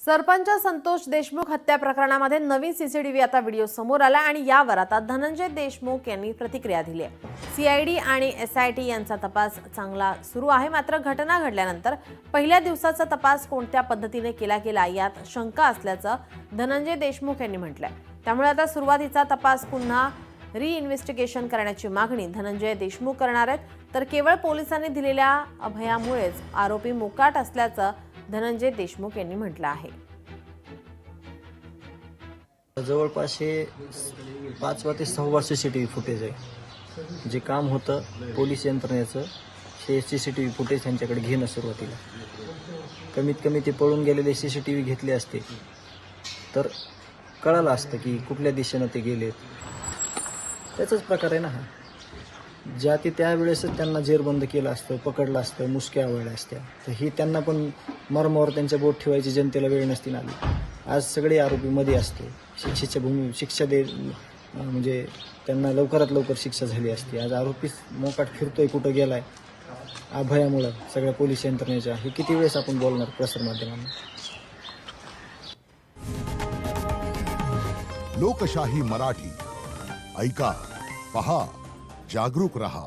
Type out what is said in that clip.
सरपंच संतोष देशमुख हत्या प्रकरणामध्ये नवीन सीसीटीव्ही आता व्हिडिओ समोर आला आणि यावर आता धनंजय देशमुख यांनी प्रतिक्रिया दिली आहे। सीआयडी आणि एसआयटी यांचा तपास चांगला सुरू आहे, मात्र घटना घडल्यानंतर पहिल्या दिवसाचा तपास कोणत्या पद्धतीने केला गेला यात शंका असल्याचं धनंजय देशमुख यांनी म्हटलंय। त्यामुळे आता सुरुवातीचा तपास पुन्हा रिइन्व्हेस्टिगेशन करण्याची मागणी धनंजय देशमुख करणार आहेत, तर केवळ पोलिसांनी दिलेल्या अभयामुळेच आरोपी मोकाट असल्याचं धनंजय देशमुख यांनी म्हटलं आहे। जवळपास हे 5 ते 6 सीसीटीव्ही फुटेज आहे। जे काम होतं पोलीस यंत्रणेचं हे सीसीटीव्ही फुटेज त्यांच्याकडे घेणं सुरुवातीला, कमीत कमी ते पळून गेलेले सीसीटीव्ही घेतले असते तर कळालं असतं की कुठल्या दिशेनं ते गेलेत। त्याचाच प्रकार आहे ना हा। ज्या ते त्यावेळेसच त्यांना जेरबंद केलं असतं, पकडलं असतं, मुसक्या आवळल्या असत्या, तर ही त्यांना पण मर्मावर त्यांच्या बोट ठेवायची जनतेला वेळ नसती ना आली। आज सगळे आरोपी मध्ये असते, शिक्षा म्हणजे त्यांना लवकरात लवकर शिक्षा झाली असती। आज आरोपी मोकाट फिरतोय, कुठं गेलाय अभयामुळं सगळ्या पोलीस यंत्रणेच्या, हे किती वेळेस आपण बोलणार प्रसारमाध्यमांना। लोकशाही मराठी ऐका, पहा, जागरूक रहा।